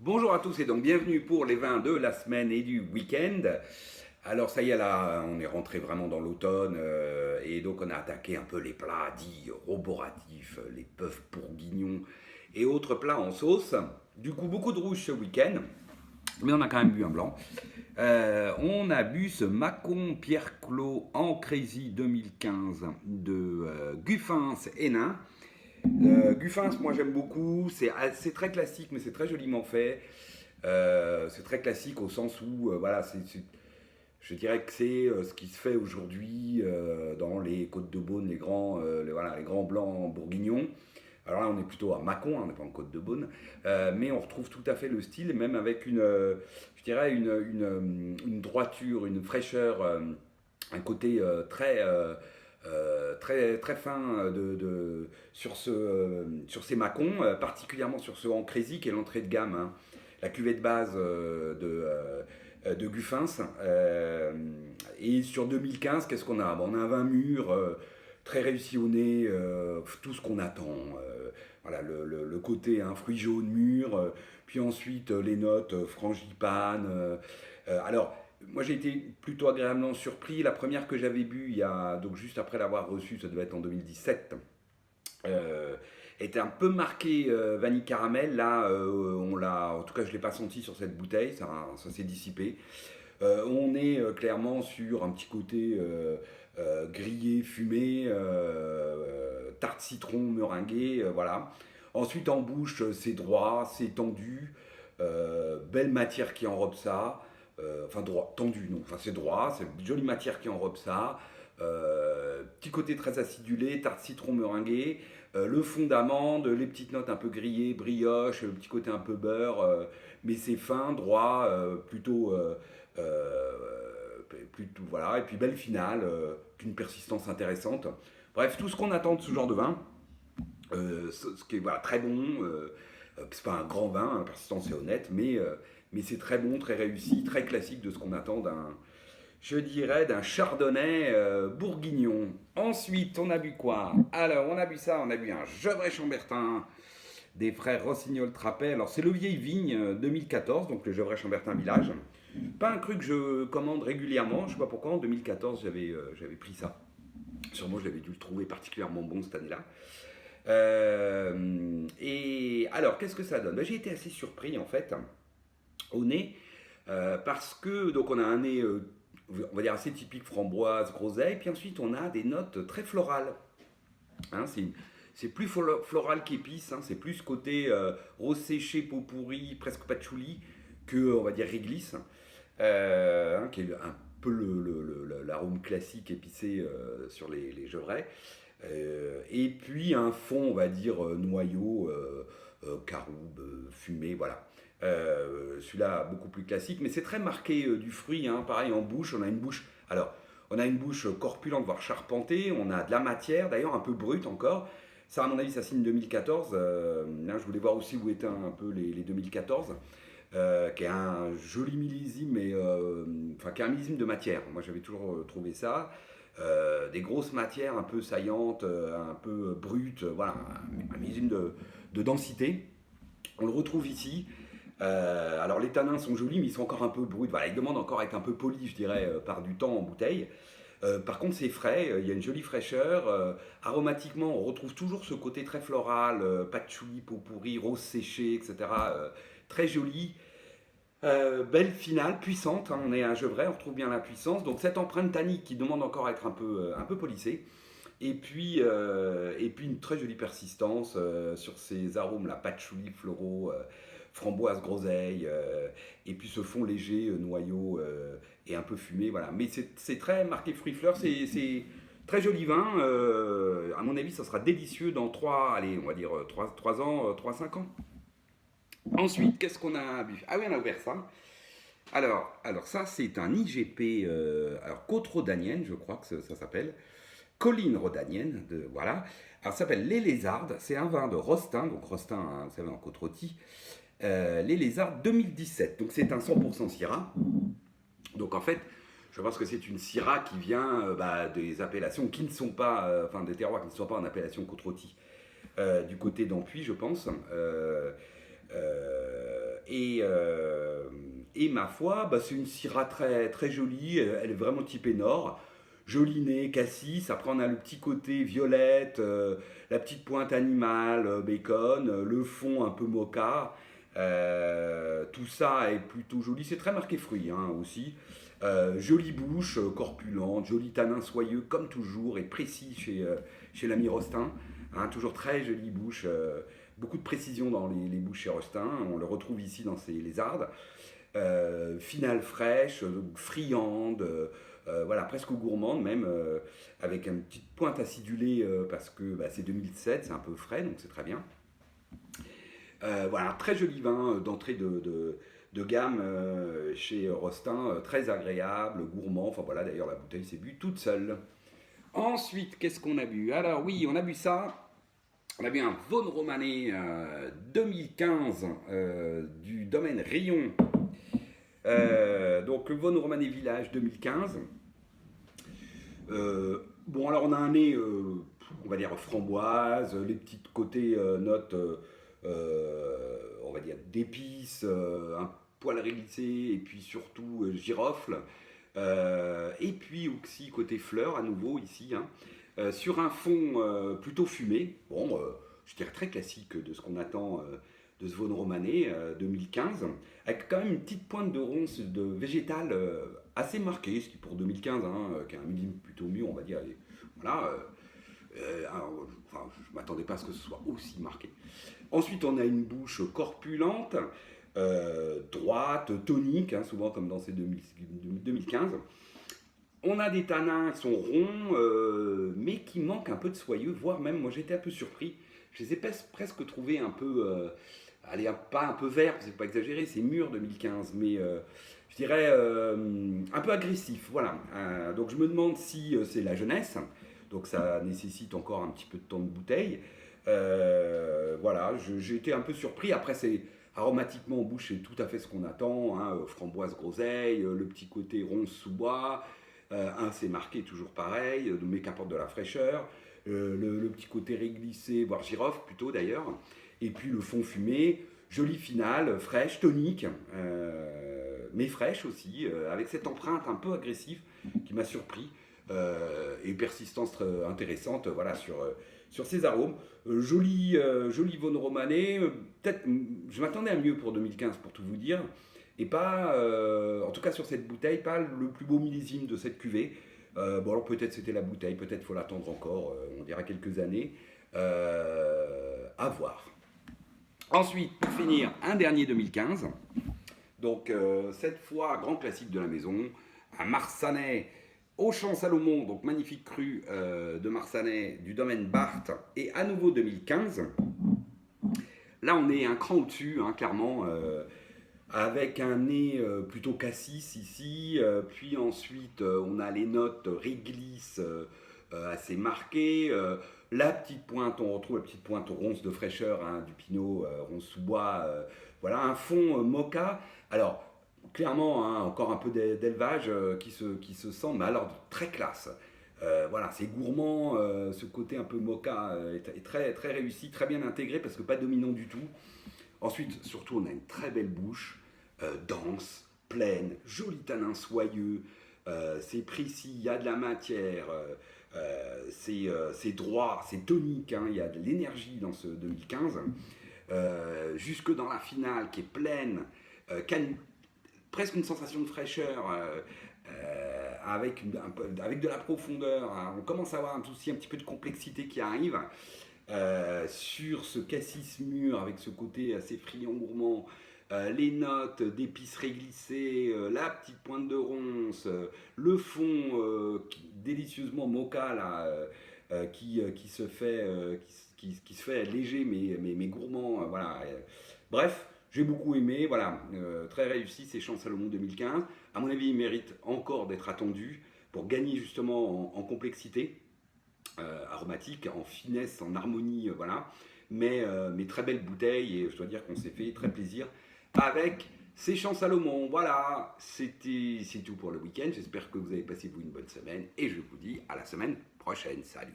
Bonjour à tous et donc bienvenue pour les vins de la semaine et du week-end. Alors ça y est là, on est rentré vraiment dans l'automne et donc on a attaqué un peu les plats dits roboratifs, les bœufs bourguignons et autres plats en sauce. Du coup beaucoup de rouge ce week-end, mais on a quand même bu un blanc. On a bu ce Mâcon Pierre Clos en Crazy 2015 de Guffins Hénin. Guffins, moi j'aime beaucoup, c'est très classique mais c'est très joliment fait. C'est très classique au sens où, voilà, je dirais que c'est ce qui se fait aujourd'hui dans les Côtes de Beaune, voilà, les grands blancs bourguignons. Alors là, on est plutôt à Mâcon, hein, on n'est pas en Côte de Beaune, mais on retrouve tout à fait le style, même avec je dirais une droiture, une fraîcheur, un côté très fin sur ces Mâcons, particulièrement sur ce Ancrézy qui est l'entrée de gamme, hein, la cuvée de base de Guffins. Et sur 2015, qu'est-ce qu'on a? Bon, on a un vin mûr, très réussi au nez, tout ce qu'on attend. Voilà, le côté hein, fruits jaunes mûrs, puis ensuite les notes frangipane. Alors, moi j'ai été plutôt agréablement surpris. La première que j'avais bu, donc juste après l'avoir reçue, ça devait être en 2017, euh, était un peu marqué vanille caramel. Là, en tout cas, je ne l'ai pas senti sur cette bouteille, ça s'est dissipé. On est clairement sur un petit côté grillé, fumé, tarte citron, meringuée, voilà. Ensuite, en bouche, c'est droit, c'est tendu, belle matière qui enrobe ça. Enfin, droit, tendu, non, enfin, c'est droit, c'est une jolie matière qui enrobe ça. Petit côté très acidulé, tarte citron meringuée, le fond d'amande, les petites notes un peu grillées, brioche, le petit côté un peu beurre, mais c'est fin, droit, plutôt voilà, et puis belle finale, d'une persistance intéressante. Bref, tout ce qu'on attend de ce genre de vin, ce qui est voilà, très bon. C'est pas un grand vin, hein, persistance est honnête, mais c'est très bon, très réussi, très classique de ce qu'on attend je dirais, d'un chardonnay bourguignon. Ensuite, on a bu quoi? Alors, on a bu ça, on a bu un Gevrey-Chambertin des frères Rossignol-Trappet. Alors, c'est le Vieille Vigne 2014, donc le Gevrey-Chambertin Village. Pas un cru que je commande régulièrement, je sais pas pourquoi, en 2014 j'avais pris ça. Sûrement j'avais dû le trouver particulièrement bon cette année-là. Et alors, qu'est-ce que ça donne? Ben, j'ai été assez surpris en fait au nez parce que donc on a un nez, on va dire assez typique framboise, groseille, puis ensuite on a des notes très florales. Hein, c'est plus floral qu'épice, hein, c'est plus côté rose séché, pot pourri, presque patchouli que on va dire réglisse, hein, qui est un peu l'arôme classique épicé sur les gevrets. Et puis un fond, on va dire, noyau, caroube, fumé, voilà. Celui-là, beaucoup plus classique, mais c'est très marqué du fruit, hein, pareil en bouche, on a une bouche. Alors, on a une bouche corpulente, voire charpentée, on a de la matière, d'ailleurs un peu brute encore. Ça, à mon avis, ça signe 2014. Là, je voulais voir aussi où étaient un peu les 2014, qui est un joli millésime, mais enfin, qui est un millésime de matière. Moi, j'avais toujours trouvé ça. Des grosses matières un peu saillantes, un peu brutes, voilà, un millésime de densité. On le retrouve ici. Alors les tanins sont jolis, mais ils sont encore un peu bruts. Voilà, ils demandent encore à être un peu polis, je dirais, par du temps en bouteille. Par contre, c'est frais, il y a une jolie fraîcheur. Aromatiquement, on retrouve toujours ce côté très floral, patchouli, pot pourri, rose séchée, etc. Très joli. Belle finale, puissante, hein, on est à Gevrey, on retrouve bien la puissance. Donc cette empreinte tannique qui demande encore à être un peu polissée. Et puis une très jolie persistance sur ces arômes, la patchouli, floraux, framboise, groseille, et puis ce fond léger, noyau et un peu fumé. Voilà. Mais c'est très marqué fruits-fleurs, c'est très joli vin. À mon avis, ça sera délicieux dans 3, allez, on va dire 3 ans, 3 5 ans. Ensuite, qu'est-ce qu'on a bu? Ah oui, on a ouvert ça. Alors ça, c'est un IGP, alors Côte Rhodanienne, je crois que ça s'appelle. Colline Rhodanienne, voilà. Alors ça s'appelle Les Lézardes, c'est un vin de Rostin, donc Rostin, hein, vous savez, en côte rôtie. Les Lézardes 2017, donc c'est un 100% Syrah. Donc en fait, je pense que c'est une Syrah qui vient des appellations qui ne sont pas, enfin des terroirs qui ne sont pas en appellation côte rôtie, du côté d'Ampuis, je pense. Et ma foi, bah, c'est une Syrah très, très jolie, elle est vraiment typée nord. Joli nez, cassis, après on a le petit côté violette, la petite pointe animale, bacon, le fond un peu mocha. Tout ça est plutôt joli, c'est très marqué fruit hein, aussi. Jolie bouche, corpulente, joli tanin soyeux comme toujours et précis chez l'ami Rostin. Hein, toujours très jolie bouche, beaucoup de précision dans les bouches chez Rostin. On le retrouve ici dans ses lézardes. Finale fraîche, friande, voilà, presque gourmande même, avec une petite pointe acidulée parce que bah, c'est 2007, c'est un peu frais, donc c'est très bien. Voilà, très joli vin d'entrée de gamme chez Rostin, très agréable, gourmand. Enfin voilà, d'ailleurs la bouteille s'est bue toute seule. Ensuite, qu'est-ce qu'on a bu? Alors oui, on a bu ça. On a bu un Vaune Romanée 2015 du domaine Rion. Donc le Vaune Romanée Village 2015. Bon, alors on a un nez, on va dire framboise, les petites côtés notes, on va dire d'épices, un poil réglissé, et puis surtout girofle. Et puis aussi côté fleurs à nouveau ici, hein, sur un fond plutôt fumé. Bon, je dirais très classique de ce qu'on attend de ce Vaune Romanée 2015, avec quand même une petite pointe de ronce de végétal assez marquée, ce qui pour 2015, hein, qui est un millime plutôt mûr, on va dire. Et voilà. Alors, enfin, je ne m'attendais pas à ce que ce soit aussi marqué. Ensuite, on a une bouche corpulente, droite, tonique, hein, souvent comme dans ces 2015. On a des tanins qui sont ronds, mais qui manquent un peu de soyeux, voire même, moi j'étais un peu surpris. Je les ai presque trouvés un peu, allez, pas un peu verts, c'est pas exagéré, c'est mûr 2015, mais je dirais un peu agressif, voilà. Donc je me demande si c'est la jeunesse, donc ça nécessite encore un petit peu de temps de bouteille. Voilà, j'ai été un peu surpris. Après, c'est aromatiquement en bouche, c'est tout à fait ce qu'on attend, hein, framboise, groseille, le petit côté ronce sous bois. C'est marqué toujours pareil, mais qu'apporte de la fraîcheur. Le petit côté réglissé, voire girofle plutôt d'ailleurs. Et puis le fond fumé, jolie finale, fraîche, tonique, mais fraîche aussi, avec cette empreinte un peu agressive qui m'a surpris. Et persistance très intéressante voilà, sur ces arômes. Joli Vaune Romanée, peut-être, je m'attendais à mieux pour 2015 pour tout vous dire, et pas, en tout cas sur cette bouteille, pas le plus beau millésime de cette cuvée. Bon alors peut-être c'était la bouteille, peut-être faut l'attendre encore, on dira quelques années, à voir. Ensuite, pour finir, un dernier 2015, donc cette fois grand classique de la maison, un Marsanais au Champ Salomon, donc magnifique cru de Marsanais du domaine Barthes, et à nouveau 2015. Là, on est un cran au-dessus, hein, clairement, avec un nez plutôt cassis ici, puis ensuite on a les notes réglisse assez marquées. La petite pointe, on retrouve la petite pointe ronce de fraîcheur hein, du pinot, ronce sous bois. Voilà, un fond mocha. Alors, clairement, hein, encore un peu d'élevage qui se sent, mais alors très classe. Voilà, c'est gourmand, ce côté un peu mocha est très, très réussi, très bien intégré parce que pas dominant du tout. Ensuite, surtout, on a une très belle bouche, dense, pleine, joli tanin soyeux, c'est précis, il y a de la matière, c'est droit, c'est tonique, hein, il y a de l'énergie dans ce 2015. Jusque dans la finale qui est pleine, qui a presque une sensation de fraîcheur, avec de la profondeur. Hein. On commence à avoir aussi un petit peu de complexité qui arrive. Sur ce cassis mûr avec ce côté assez friand gourmand, les notes d'épices réglissées, la petite pointe de ronce, le fond délicieusement mocha là, qui se fait léger mais gourmand. Voilà. Bref, j'ai beaucoup aimé, voilà, très réussi ces Champs Salomon 2015. À mon avis, il mérite encore d'être attendu pour gagner justement en complexité. Aromatique, en finesse, en harmonie, voilà. Mais très belle bouteille et je dois dire qu'on s'est fait très plaisir avec ces Champs Salomon. Voilà, c'est tout pour le week-end. J'espère que vous avez passé vous une bonne semaine et je vous dis à la semaine prochaine. Salut!